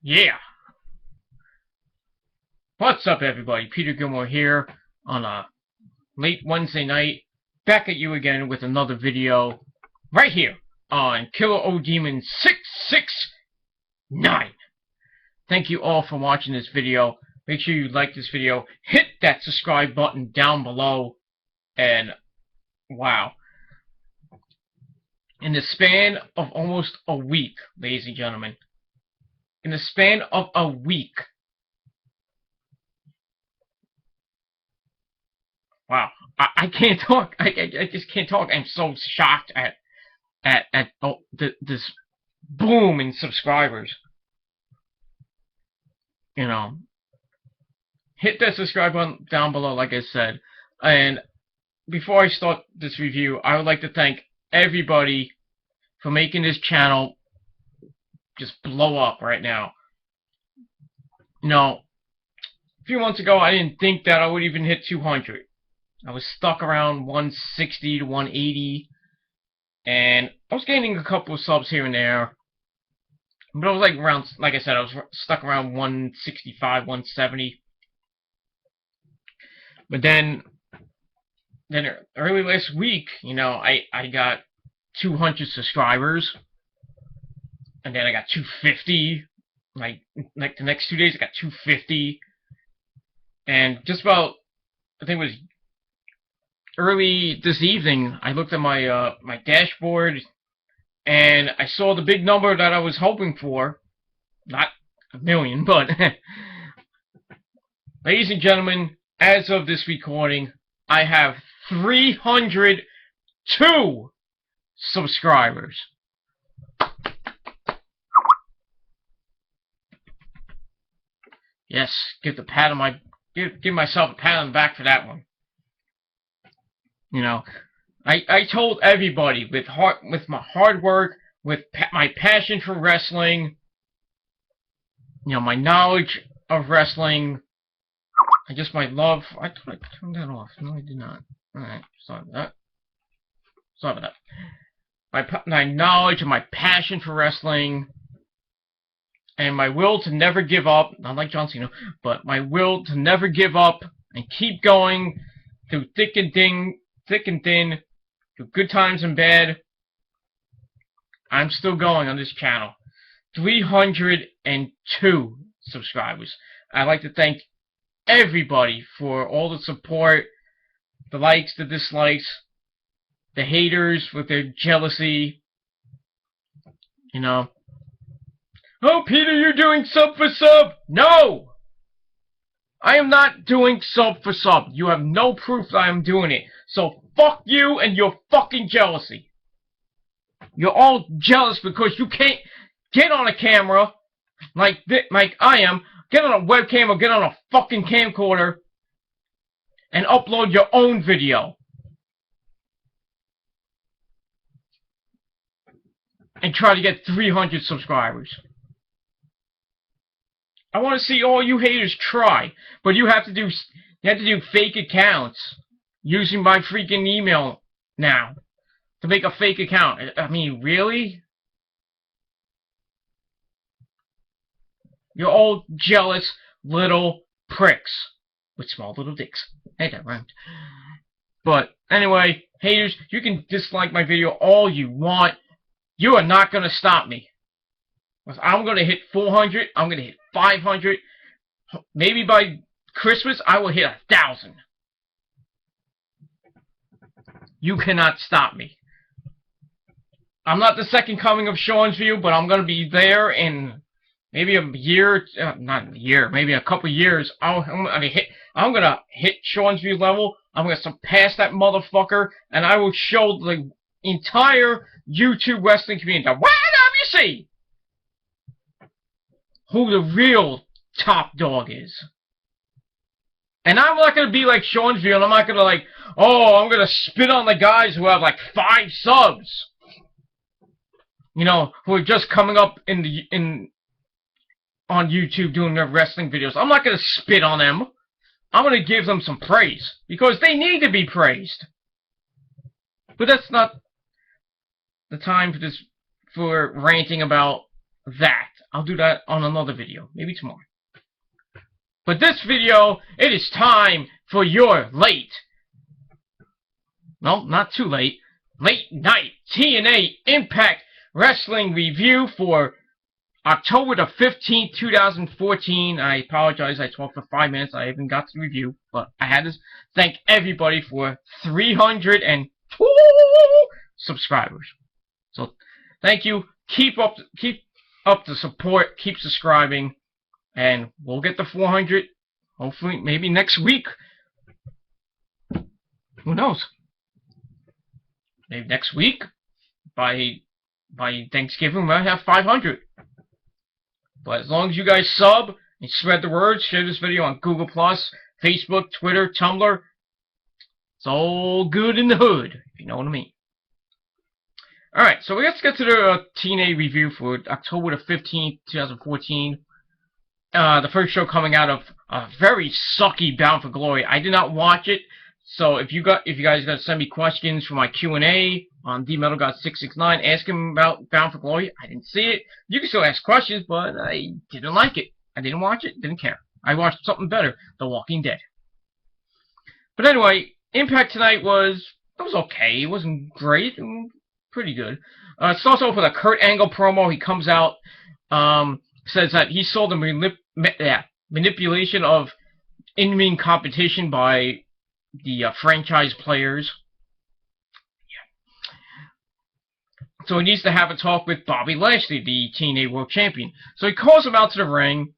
Yeah. What's up, everybody? Peter Gilmore here on a late Wednesday night. Back at you again with another video right here on Killer O Demon 669. Thank you all for watching this video. Make sure you like this video. Hit that subscribe button down below. And wow. In the span of almost a week, ladies and gentlemen. In the span of a week. Wow, I can't talk. I just can't talk. I'm so shocked at this boom in subscribers. You know, hit that subscribe button down below, like I said. And before I start this review, I would like to thank everybody for making this channel just blow up right now. You know, a few months ago, I didn't think that I would even hit 200. I was stuck around 160 to 180, and I was gaining a couple of subs here and there, but I was like around, like I said, I was stuck around 165, 170. But then early last week, you know, I got 200 subscribers, and then I got 250. Like the next 2 days, I got 250, and just about, I think it was early this evening, I looked at my my dashboard, and I saw the big number that I was hoping for. Not a million, but ladies and gentlemen, as of this recording, I have 302 subscribers. Yes, give myself a pat on the back for that one. You know, I told everybody with my hard work, with my passion for wrestling, you know, my knowledge of wrestling, and just my love. I thought I turned that off. No, I did not. Alright, sorry about that. Sorry about that. My knowledge and my passion for wrestling, and my will to never give up, not like John Cena, but my will to never give up and keep going through thick and thin, through good times and bad. I'm still going on this channel. 302 subscribers. I'd like to thank everybody for all the support, the likes, the dislikes, the haters with their jealousy. You know, oh, Peter, you're doing sub for sub. No! I am not doing sub for sub. You have no proof that I am doing it. So fuck you and your fucking jealousy. You're all jealous because you can't get on a camera like I am, get on a webcam or get on a fucking camcorder and upload your own video. And try to get 300 subscribers. I want to see all you haters try, but you have to do fake accounts using my freaking email now to make a fake account. I mean, really? You're all jealous little pricks with small little dicks. Hey, that rhymed. But anyway, haters, you can dislike my video all you want. You are not going to stop me. I'm going to hit 400. I'm going to hit 500. Maybe by Christmas, I will hit 1,000. You cannot stop me. I'm not the second coming of Seansview, but I'm going to be there in maybe a year, not a year, maybe a couple years. I'm going to hit Seansview level. I'm going to surpass that motherfucker, and I will show the entire YouTube wrestling community, YWC, who the real top dog is. And I'm not going to be like Seansview, and I'm not going to like, oh, I'm going to spit on the guys who have like 5 subs. You know, who are just coming up on YouTube doing their wrestling videos. I'm not going to spit on them. I'm going to give them some praise, because they need to be praised. But that's not the time for ranting about that. I'll do that on another video, maybe tomorrow. But this video, it is time for your late, no, not too late, late night TNA Impact Wrestling review for October the 15th, 2014. I apologize, I talked for 5 minutes. I haven't got to the review, but I had to thank everybody for 302 subscribers. So, thank you. Keep up the support. Keep subscribing, and we'll get to 400. Hopefully, maybe next week. Who knows? Maybe next week, by Thanksgiving, we'll have 500. But as long as you guys sub and spread the word, share this video on Google+, Facebook, Twitter, Tumblr, it's all good in the hood, if you know what I mean. Alright, so let's get to the TNA review for October the 15th, 2014. The first show coming out of a very sucky Bound for Glory. I did not watch it, so if you guys got to send me questions for my Q&A on DMetalGod669, ask him about Bound for Glory. I didn't see it. You can still ask questions, but I didn't like it. I didn't watch it. Didn't care. I watched something better, The Walking Dead. But anyway, Impact tonight was okay. It wasn't great. It was pretty good. It starts off with a Kurt Angle promo. He comes out, says that he saw the manipulation of in-ring competition by the franchise players. So he needs to have a talk with Bobby Lashley, the TNA World Champion. So he calls him out to the ring.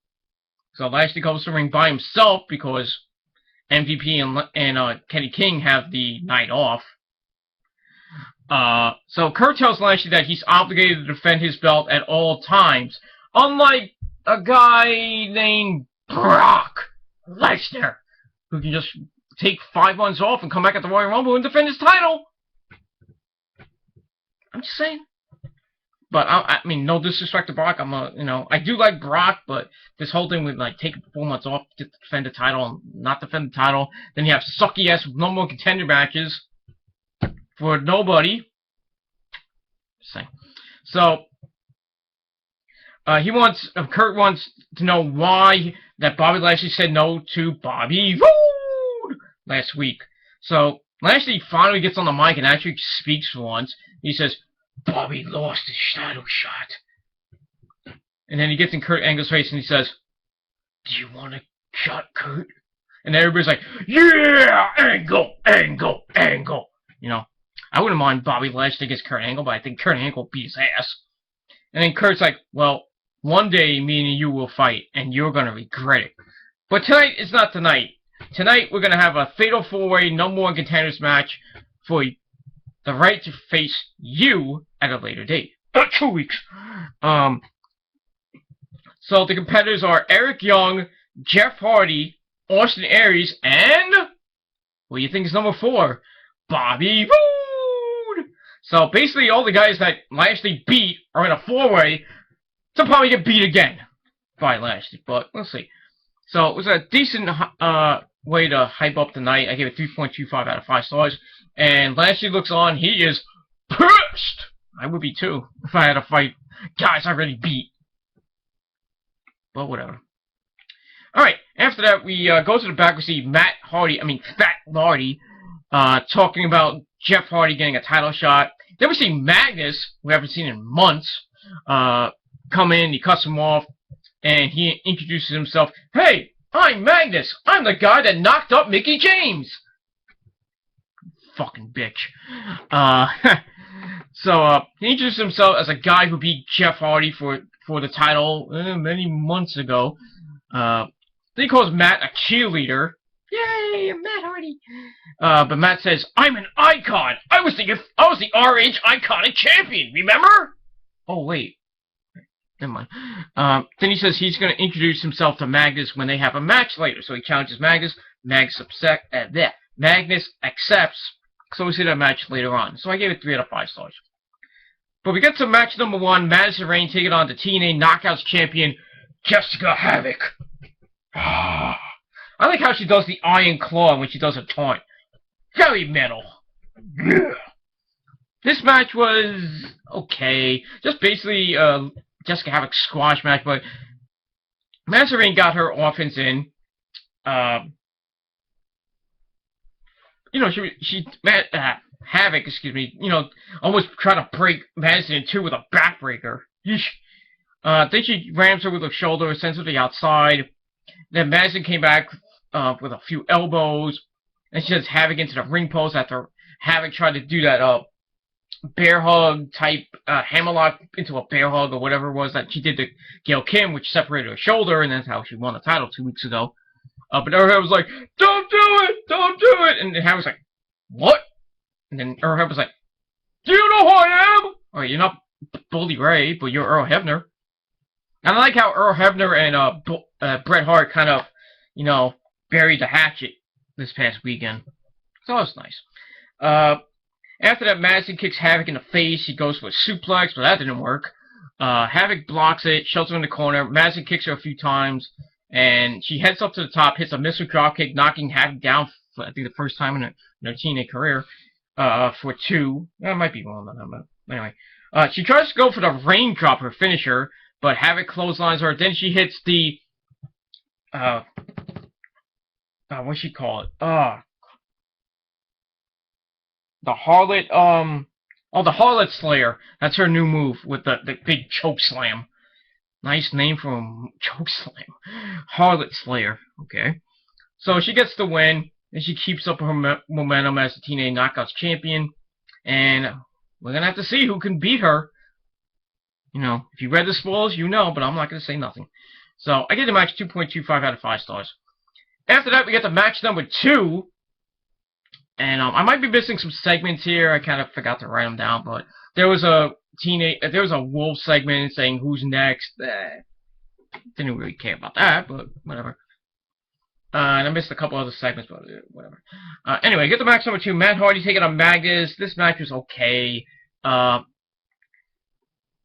So Lashley goes to the ring by himself because MVP and Kenny King have the night off. So Kurt tells Lashley that he's obligated to defend his belt at all times, unlike a guy named Brock Lesnar, who can just take 5 months off and come back at the Royal Rumble and defend his title. I'm just saying. But I mean, no disrespect to Brock. I do like Brock, but this whole thing with like taking 4 months off to defend the title and not defend the title, then you have sucky ass no more contender matches for nobody. Just saying. So Kurt wants to know why that Bobby Lashley said no to Bobby Roode last week. So Lashley finally gets on the mic and actually speaks for once. He says, Bobby lost his title shot. And then he gets in Kurt Angle's face and he says, do you want a shot, Kurt? And everybody's like, yeah, Angle, Angle, Angle. You know, I wouldn't mind Bobby Lashley against Kurt Angle, but I think Kurt Angle will beat his ass. And then Kurt's like, well, one day me and you will fight, and you're going to regret it. But tonight is not tonight. Tonight we're going to have a Fatal 4-Way No More Contenders match for the right to face you at a later date. 2 weeks. So the competitors are Eric Young, Jeff Hardy, Austin Aries, and what do you think is number 4? Bobby Roode. So basically all the guys that Lashley beat are in a 4-way. They'll probably get beat again by Lashley, but we'll see. So it was a decent way to hype up the night. I gave it 3.25 out of 5 stars. And Lashley looks on. He is pissed. I would be too if I had to fight guys I already beat. But whatever. Alright, after that we go to the back. We see Fat Lardy, talking about Jeff Hardy getting a title shot. Then we see Magnus, who we haven't seen in months, come in. He cuts him off, and he introduces himself. Hey, I'm Magnus. I'm the guy that knocked up Mickie James. Fucking bitch. So he introduced himself as a guy who beat Jeff Hardy for the title many months ago. Then he calls Matt a cheerleader. Yay, I'm Matt Hardy. But Matt says, I'm an icon. I was the RH Iconic Champion, remember? Oh, wait. Never mind. Then he says he's going to introduce himself to Magnus when they have a match later. So he challenges Magnus. Magnus accepts. So we see that match later on. So I gave it 3 out of 5 stars. But we get to match number 1. Madison Rayne taking on the TNA Knockouts champion, Jessica Havoc. I like how she does the Iron Claw when she does a taunt. Very metal. Yeah. This match was okay. Just basically Jessica Havoc squash match, but Mazarine got her offense in. You know, Havoc, excuse me, you know, almost tried to break Madison in two with a backbreaker. Then she rams her with her shoulder, sends her to the outside. Then Madison came back with a few elbows, and she sends Havoc into the ring post after Havoc tried to do that bear hug type hammerlock into a bear hug or whatever it was that she did to Gail Kim, which separated her shoulder, and that's how she won the title 2 weeks ago. But Havoc was like, "Don't do it! Don't do it!" And Havoc was like, "What?" And then Earl Hebner was like, "Do you know who I am?" Or you're not Bully Ray, but you're Earl Hebner. And I like how Earl Hebner and Bret Hart kind of, you know, buried the hatchet this past weekend. So it was nice. After that, Madison kicks Havoc in the face. He goes for a suplex, but that didn't work. Havoc blocks it, shoves her in the corner. Madison kicks her a few times, and she heads up to the top, hits a missile dropkick, knocking Havoc down for, I think, the first time in her TNA career for 2. That might be wrong on that, but anyway. She tries to go for the raindrop, her finisher, but Havoc clotheslines her. Then she hits the what's she call it? The Harlot, the Harlot Slayer. That's her new move with the big choke slam. Nice name for a choke slam. Harlot Slayer. Okay. So she gets the win, and she keeps up her momentum as the TNA Knockouts champion. And we're gonna have to see who can beat her. You know, if you read the spoilers, you know, but I'm not gonna say nothing. So I give the match 2.25 out of 5 stars. After that, we get to match number 2. And I might be missing some segments here. I kind of forgot to write them down, but there was a Wolf segment saying who's next. Didn't really care about that, but whatever. And I missed a couple other segments, but whatever. Anyway, get the match number 2. Matt Hardy taking on Magnus. This match was okay. You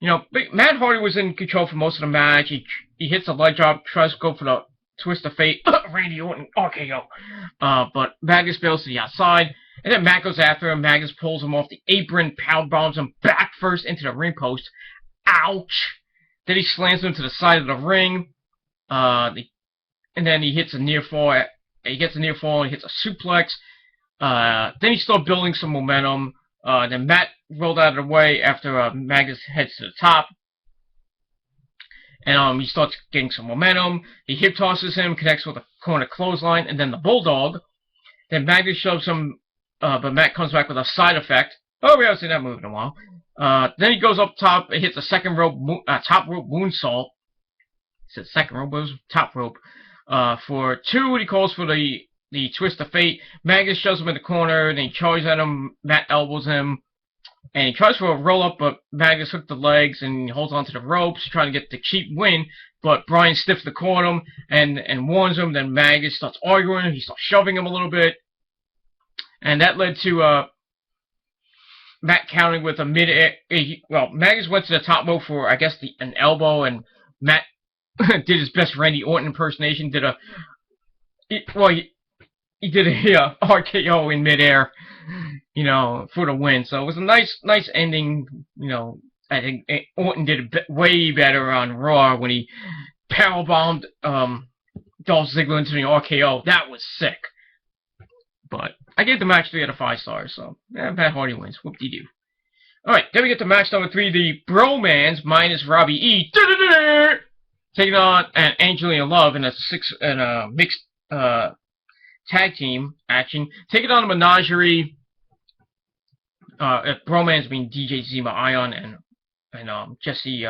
know, Matt Hardy was in control for most of the match. He hits a leg drop, tries to go for the twist of fate, Randy Orton, RKO. But Magnus bails to the outside, and then Matt goes after him. Magnus pulls him off the apron, power bombs him back first into the ring post. Ouch! Then he slams him to the side of the ring. And then he hits a near fall. He gets a near fall and hits a suplex. Then he starts building some momentum. Then Matt rolled out of the way after Magnus heads to the top. And he starts getting some momentum. He hip tosses him, connects with a corner clothesline, and then the Bulldog. Then Magnus shoves him, but Matt comes back with a side effect. Oh, we haven't seen that move in a while. Then he goes up top and hits a second rope, top rope moonsault. He said second rope, but it was top rope. For 2, and he calls for the twist of fate. Magnus shoves him in the corner, then he charges at him. Matt elbows him. And he tries for a roll-up, but Magnus hooked the legs and holds onto the ropes, trying to get the cheap win. But Brian stiffs the corner and warns him. Then Magnus starts arguing. He starts shoving him a little bit. And that led to Matt countering with a mid-air. Well, Magnus went to the top rope for, I guess, an elbow, and Matt did his best Randy Orton impersonation. He did a RKO in midair, you know, for the win. So it was a nice ending. You know, I think Orton did way better on Raw when he powerbombed Dolph Ziggler into the RKO. That was sick. But I gave the match 3 out of 5 stars. So yeah, Matt Hardy wins. Whoop-de-doo. All right, then we get to match number 3, the Bromans minus Robbie E. Taking on Angelina Love in a mixed tag team action. Taking on a menagerie. Bromans being DJ Zema Ion and Jesse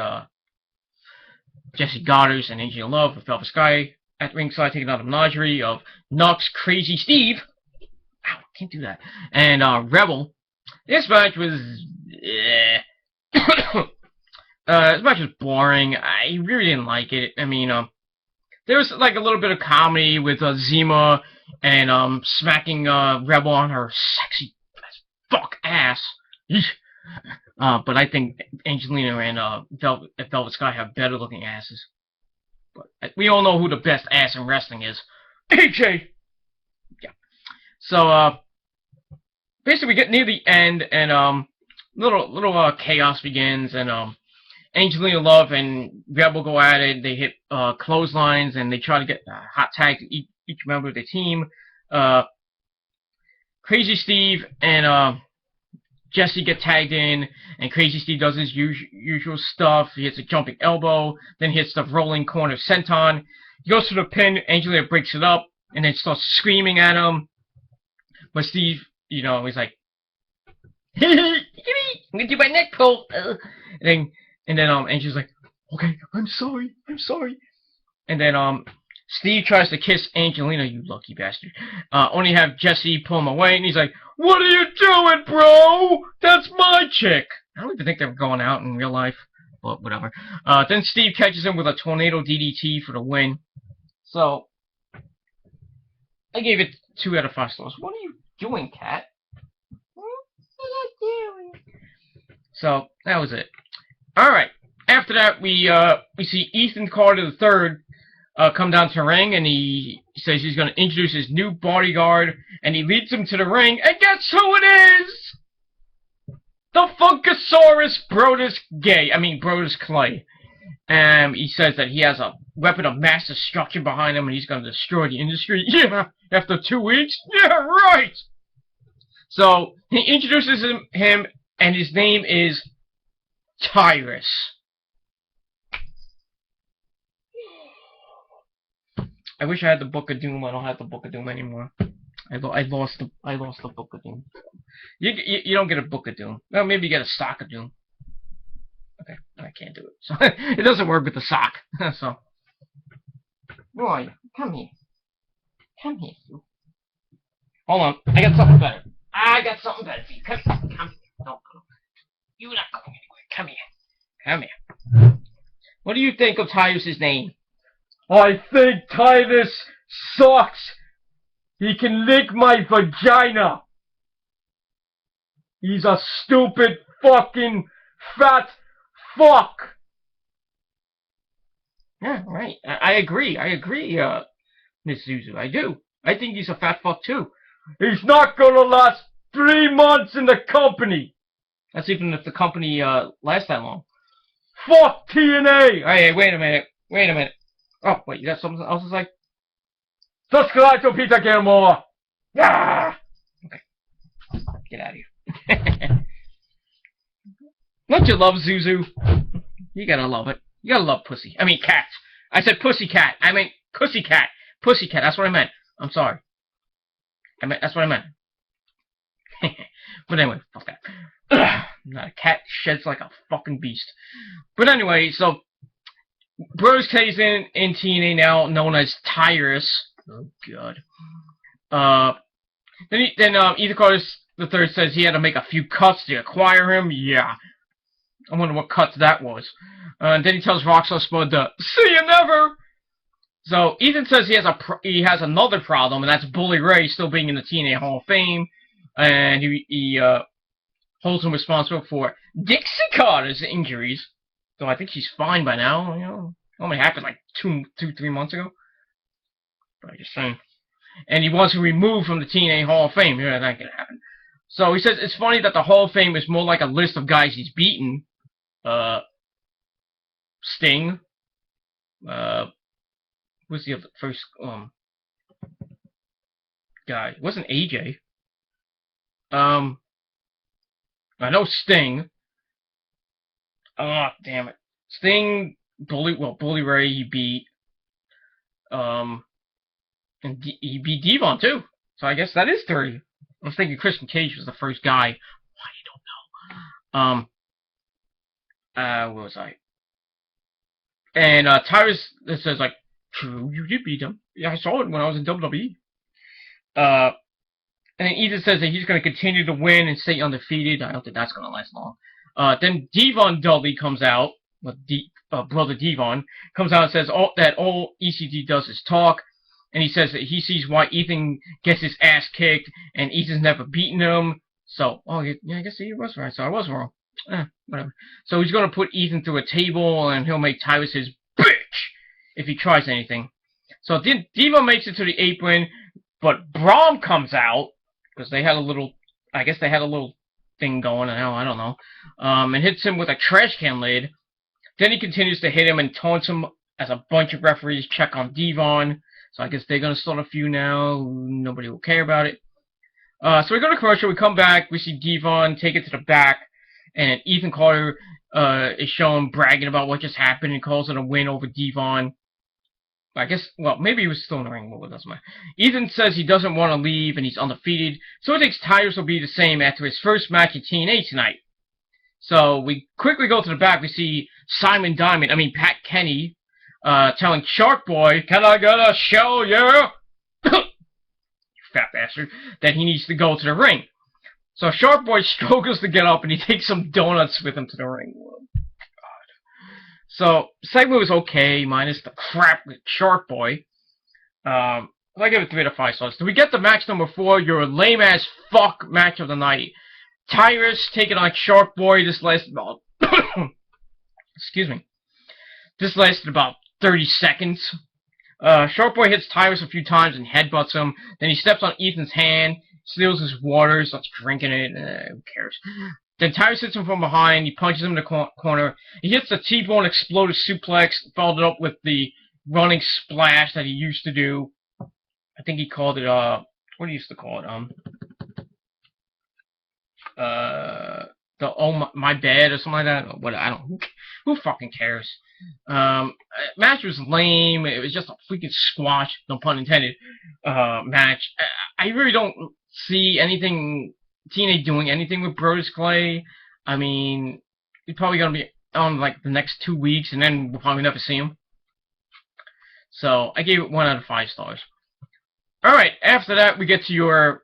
Goddard and Angelina Love with Velvet Sky at ringside, taking on a menagerie of Knox, Crazy Steve. Ow, can't do that. And Rebel. This match was this match was boring. I really didn't like it. I mean, there was like a little bit of comedy with Zema and smacking Rebel on her sexy fuck ass. But I think Angelina and Velvet Sky have better looking asses. But we all know who the best ass in wrestling is. AJ! Yeah. So, basically we get near the end and little chaos begins, and Angelina Love and Rebel go at it. They hit clotheslines and they try to get hot tag to each member of the team. Crazy Steve and Jesse get tagged in, and Crazy Steve does his usual stuff. He hits a jumping elbow, then hits the rolling corner senton. He goes for the pin. Angelina breaks it up, and then starts screaming at him. But Steve, he's like, I'm gonna do my neck pull. And then Angelina's like, okay, I'm sorry. And then Steve tries to kiss Angelina, you lucky bastard. Only have Jesse pull him away, and he's like, what are you doing, bro? That's my chick. I don't even think they're going out in real life, but whatever. Then Steve catches him with a tornado DDT for the win. So, I gave it 2 out of 5 stars. What are you doing, cat? What are you doing? So, that was it. Alright, after that, we see Ethan Carter III come down to the ring, and he says he's going to introduce his new bodyguard, and he leads him to the ring, and guess who it is? The Funkasaurus Brodus Clay. He says that he has a weapon of mass destruction behind him, and he's going to destroy the industry. Yeah, after 2 weeks? Yeah, right! So, he introduces him, and his name is Tyrus. I wish I had the Book of Doom. I don't have the Book of Doom anymore. I lost the Book of Doom. You don't get a Book of Doom. Well, maybe you get a Sock of Doom. Okay, I can't do it. So it doesn't work with the sock. So, boy, come here. Come here, you. Hold on, I got something better. For you. Come here. No. You're not going anywhere. Come here. What do you think of Tyrus's name? I think Titus sucks. He can lick my vagina. He's a stupid fucking fat fuck. Yeah, right. I agree, Miss Zuzu. I do. I think he's a fat fuck too. He's not gonna last 3 months in the company. That's even if the company lasts that long. Fuck TNA. Hey, wait a minute. Oh, wait, you got something else to say? Descalato Peter Gilmore! Ah! Okay. Get out of here. Don't you love Zuzu? You gotta love it. You gotta love pussy. I mean, cats. I said pussycat. I meant pussycat. Pussycat, that's what I meant. I'm sorry. That's what I meant. But anyway, fuck that. A cat sheds like a fucking beast. But anyway, so Bros K's in TNA now, known as Tyrus. Oh god. Then Ethan Carter III says he had to make a few cuts to acquire him. Yeah. I wonder what cuts that was. And then he tells Rockstar Spud to see you never. So Ethan says he has another problem, and that's Bully Ray still being in the TNA Hall of Fame, and he holds him responsible for Dixie Carter's injuries. So I think she's fine by now. It only happened like 3 months ago. But I'm just saying. And he wants to remove from the TNA Hall of Fame. Yeah, that can happen. So he says it's funny that the Hall of Fame is more like a list of guys he's beaten. Sting. Who's the first guy? It wasn't AJ. I know Sting. Oh, damn it. Sting, Bully Ray, he beat. And he beat Devon too. So I guess that is 3. I was thinking Christian Cage was the first guy. I don't know. Where was I? And Tyrus says like, true, you did beat him. Yeah, I saw it when I was in WWE. And then Ethan says that he's going to continue to win and stay undefeated. I don't think that's going to last long. Then Devon Dudley comes out, brother Devon, comes out and says that all ECT does is talk. And he says that he sees why Ethan gets his ass kicked, and Ethan's never beaten him. So, yeah, I guess he was right. So I was wrong. Whatever. So he's going to put Ethan through a table, and he'll make Tyrus his bitch if he tries anything. So Devon makes it to the apron, but Braun comes out, because they had a little thing going, I don't know, and hits him with a trash can lid. Then he continues to hit him and taunts him as a bunch of referees check on Devon. So I guess they're going to start a feud now. Nobody will care about it. So we go to commercial. We come back. We see Devon take it to the back. And Ethan Carter is shown bragging about what just happened and calls it a win over Devon. I guess, well, maybe he was still in the ring, but it doesn't matter. Ethan says he doesn't want to leave and he's undefeated, so he thinks titles will be the same after his first match in TNA tonight. So we quickly go to the back. We see Pat Kenny, telling Shark Boy, "Can I get a show, yeah?" You fat bastard, that he needs to go to the ring. So Shark Boy struggles to get up and he takes some donuts with him to the ring. So, segment was okay, minus the crap with Shark Boy. I give it 3 out of 5 stars. Do we get the match number 4? Your lame-ass fuck match of the night. Tyrus taking on Shark Boy. This lasted about... excuse me. This lasted about 30 seconds. Shark Boy hits Tyrus a few times and headbutts him. Then he steps on Ethan's hand, steals his water, starts drinking it. Who cares? Then Tyrus hits him from behind. He punches him in the corner. He hits the T-bone exploded suplex, followed it up with the running splash that he used to do. I think he called it, what do he used to call it? The oh my bad or something like that. What I don't. Who fucking cares? Match was lame. It was just a freaking squash, no pun intended. Match. I really don't see anything. TNA doing anything with Brodus Clay. I mean, he's probably gonna be on like the next 2 weeks, and then we'll probably never see him. So I gave it 1 out of 5 stars. All right, after that we get to your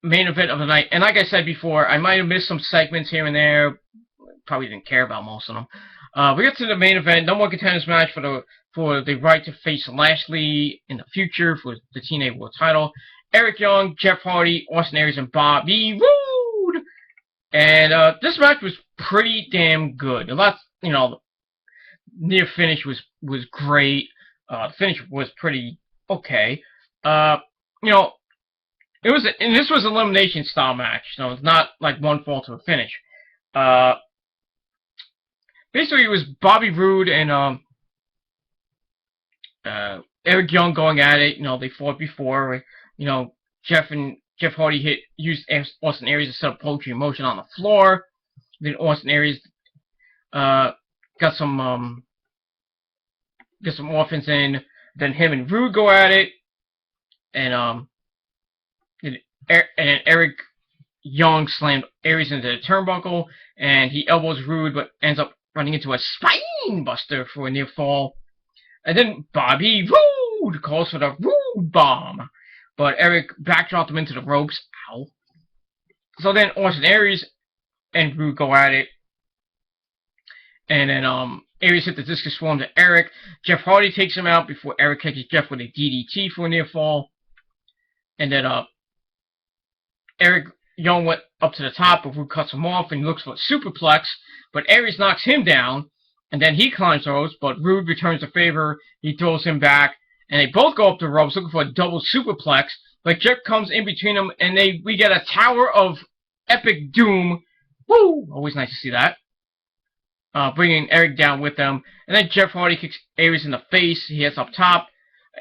main event of the night, and like I said before, I might have missed some segments here and there. Probably didn't care about most of them. We get to the main event, number 1 contenders match for the right to face Lashley in the future for the TNA World Title. Eric Young, Jeff Hardy, Austin Aries, and Bobby Roode. And this match was pretty damn good. A lot, near finish was great. The finish was pretty okay. It was and this was an elimination style match, so it's not like one fall to a finish. Basically, it was Bobby Roode and Eric Young going at it. They fought before. Jeff Hardy used Austin Aries to set up poetry in motion on the floor. Then Austin Aries got some offense in. Then him and Roode go at it, and Eric Young slammed Aries into the turnbuckle, and he elbows Roode, but ends up running into a spine buster for a near fall. And then Bobby Roode calls for the Roode Bomb. But Eric backdropped him into the ropes. Ow. So then Austin Aries and Roode go at it. And then Aries hit the discus swarm to Eric. Jeff Hardy takes him out before Eric catches Jeff with a DDT for a near fall. And then Eric Young went up to the top, but Roode cuts him off and he looks for a superplex. But Aries knocks him down. And then he climbs the ropes, but Roode returns the favor. He throws him back. And they both go up the ropes looking for a double superplex. But Jeff comes in between them, and we get a Tower of Epic Doom. Woo! Always nice to see that. Bringing Eric down with them. And then Jeff Hardy kicks Aries in the face. He hits up top.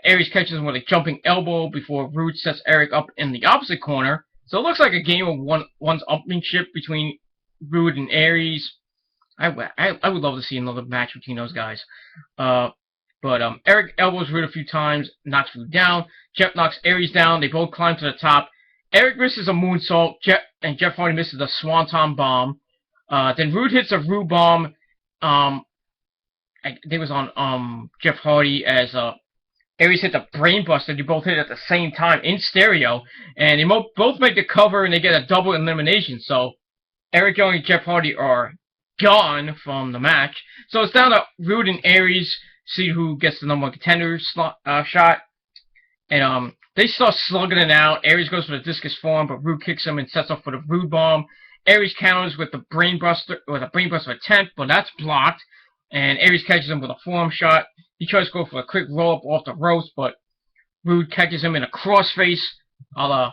Aries catches him with a jumping elbow before Roode sets Eric up in the opposite corner. So it looks like a game of one's upmanship between Roode and Aries. I would love to see another match between those guys. But Eric elbows Roode a few times, knocks Roode down. Jeff knocks Aries down. They both climb to the top. Eric misses a moonsault, and Jeff Hardy misses a swanton bomb. Then Roode hits a Roode bomb. I think it was on Jeff Hardy as Aries hit the brainbuster. They both hit it at the same time in stereo, and they both make the cover, and they get a double elimination. So Eric Young and Jeff Hardy are gone from the match. So it's down to Roode and Aries. See who gets the number 1 contender shot. And they start slugging it out. Aries goes for the discus form, but Roode kicks him and sets up for the Roode bomb. Aries counters with the brainbuster attempt, but that's blocked. And Aries catches him with a forearm shot. He tries to go for a quick roll up off the ropes, but Roode catches him in a crossface, a la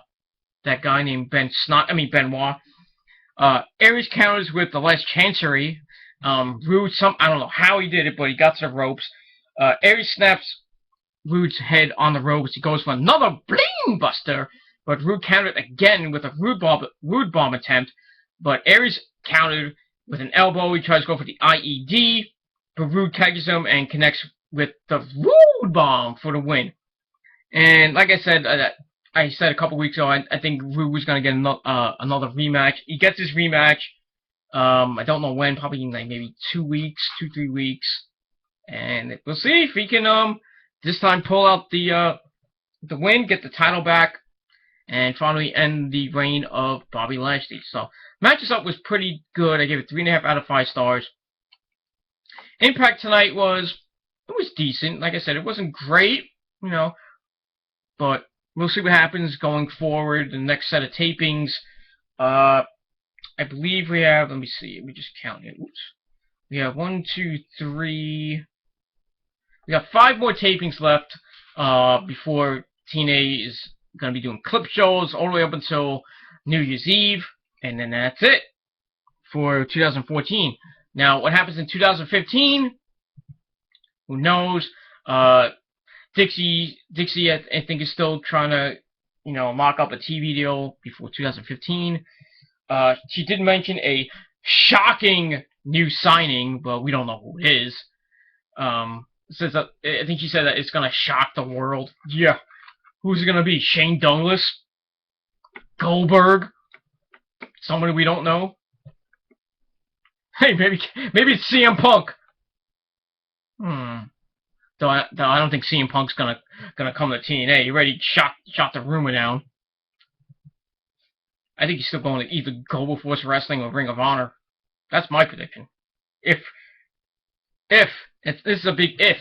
that guy named Benoit. Aries counters with the Last Chancery. Rude, I don't know how he did it, but he got to the ropes. Aries snaps Rude's head on the ropes. He goes for another Bling Buster, but Rude countered again with a Rude Bomb attempt. But Aries countered with an elbow. He tries to go for the IED, but Rude catches him and connects with the Rude Bomb for the win. And like I said a couple weeks ago, I think Rude was going to get another rematch. He gets his rematch. I don't know when, probably in like maybe 2 weeks, 2-3 weeks. And we'll see if he can this time pull out the win, get the title back, and finally end the reign of Bobby Lashley. So, match itself was pretty good. I gave it 3.5 out of 5 stars. Impact tonight was decent. Like I said, it wasn't great, you know, but we'll see what happens going forward. The next set of tapings, I believe we have. Let me see. Let me just count it. Oops. We have 1, 2, 3. We got 5 more tapings left before TNA is going to be doing clip shows all the way up until New Year's Eve, and then that's it for 2014. Now, what happens in 2015? Who knows? Dixie, I think, is still trying to, you know, mock up a TV deal before 2015. She did mention a shocking new signing, but we don't know who it is. Says that, I think she said that it's gonna shock the world. Yeah. Who's it gonna be? Shane Douglas? Goldberg? Somebody we don't know? Hey, maybe it's CM Punk. Though I don't think CM Punk's gonna come to TNA. He already shot the rumor down. I think he's still going to either Global Force Wrestling or Ring of Honor. That's my prediction. If this is a big if,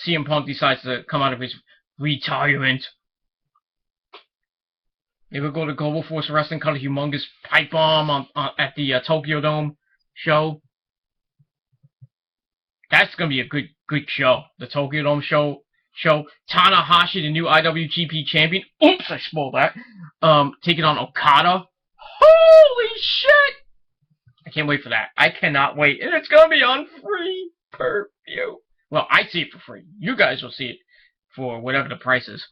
CM Punk decides to come out of his retirement. Maybe we'll go to Global Force Wrestling, cut a humongous pipe bomb at the Tokyo Dome show. That's gonna be a good show. The Tokyo Dome show. Tanahashi, the new IWGP champion. Oops, I spoiled that. Taking on Okada. Holy shit! I can't wait for that. I cannot wait, and it's gonna be on free per-view. Well, I see it for free. You guys will see it for whatever the price is.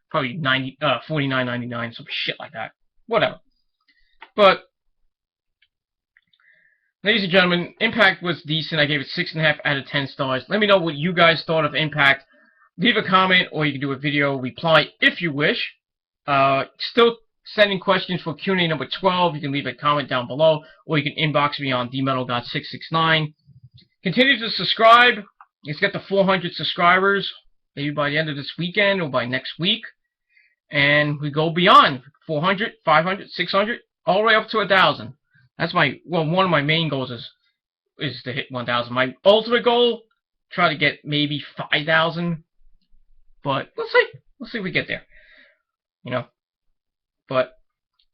Probably $49.99, some shit like that. Whatever. But ladies and gentlemen, Impact was decent. I gave it 6.5 out of 10 stars. Let me know what you guys thought of Impact. Leave a comment, or you can do a video reply if you wish. Still sending questions for Q&A number 12. You can leave a comment down below, or you can inbox me on dmetalgod669. Continue to subscribe. Let's get to 400 subscribers, maybe by the end of this weekend or by next week. And we go beyond 400, 500, 600, all the way up to 1,000. That's one of my main goals is to hit 1,000. My ultimate goal, try to get maybe 5,000. But we'll see. We'll see if we get there. You know. But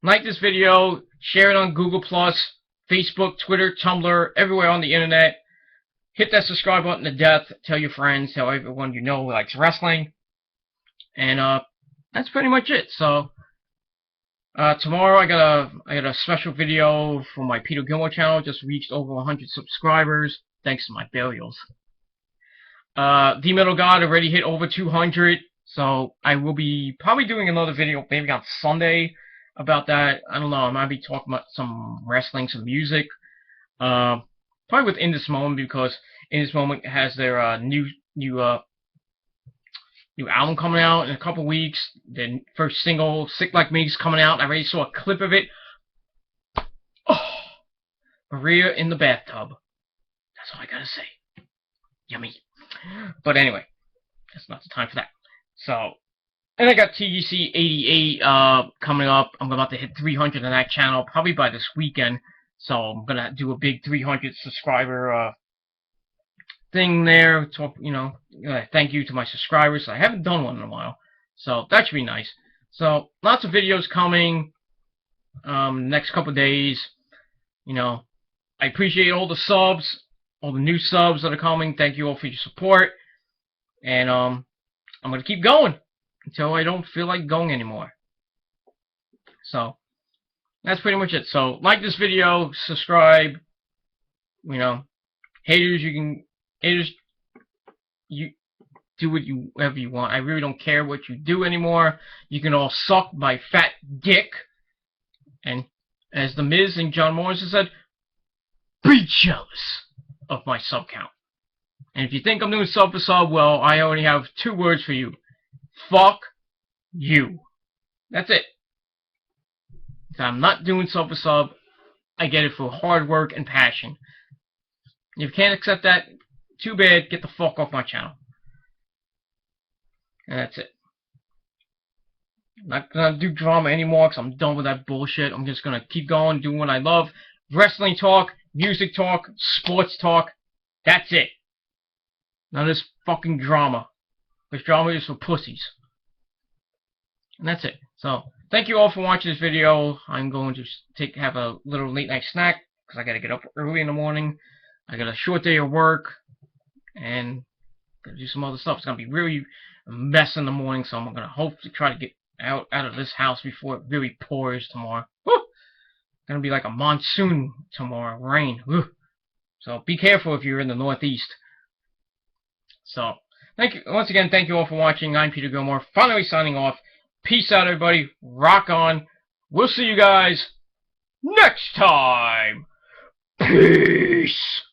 like this video, share it on Google+, Facebook, Twitter, Tumblr, everywhere on the internet. Hit that subscribe button to death. Tell your friends, tell everyone you know likes wrestling. And that's pretty much it. So tomorrow I got a special video for my Peter Gilmore channel. Just reached over 100 subscribers thanks to my burials. D-Metal God already hit over 200. So I will be probably doing another video maybe on Sunday about that. I don't know. I might be talking about some wrestling, some music. Probably with In This Moment, because In This Moment has their new album coming out in a couple weeks. The first single, Sick Like Me, is coming out. I already saw a clip of it. Oh, Maria in the bathtub. That's all I gotta say. Yummy. But anyway, that's not the time for that. So, and I got TGC 88 coming up. I'm about to hit 300 on that channel probably by this weekend. So I'm gonna do a big 300 subscriber thing there. Talk, thank you to my subscribers. I haven't done one in a while, so that should be nice. So lots of videos coming next couple of days. I appreciate all the subs, all the new subs that are coming. Thank you all for your support, and I'm gonna keep going until I don't feel like going anymore. So that's pretty much it. So like this video, subscribe, Haters, you do whatever you want. I really don't care what you do anymore. You can all suck my fat dick. And as The Miz and John Morrison said, be jealous of my sub count. And if you think I'm doing sub for sub, well, I only have 2 words for you. Fuck you. That's it. If I'm not doing sub for sub, I get it for hard work and passion. If you can't accept that, too bad, get the fuck off my channel. And that's it. I'm not gonna do drama anymore because I'm done with that bullshit. I'm just gonna keep going, doing what I love. Wrestling talk, music talk, sports talk. That's it. None of this fucking drama. This drama is for pussies. And that's it. So, thank you all for watching this video. I'm going to have a little late night snack because I gotta get up early in the morning. I got a short day of work and gotta do some other stuff. It's gonna be really a mess in the morning, so I'm gonna hopefully try to get out of this house before it really pours tomorrow. Woo! It's gonna be like a monsoon tomorrow, rain. Woo! So be careful if you're in the Northeast. So, thank you once again. Thank you all for watching. I'm Peter Gilmore, finally signing off. Peace out, everybody. Rock on. We'll see you guys next time. Peace.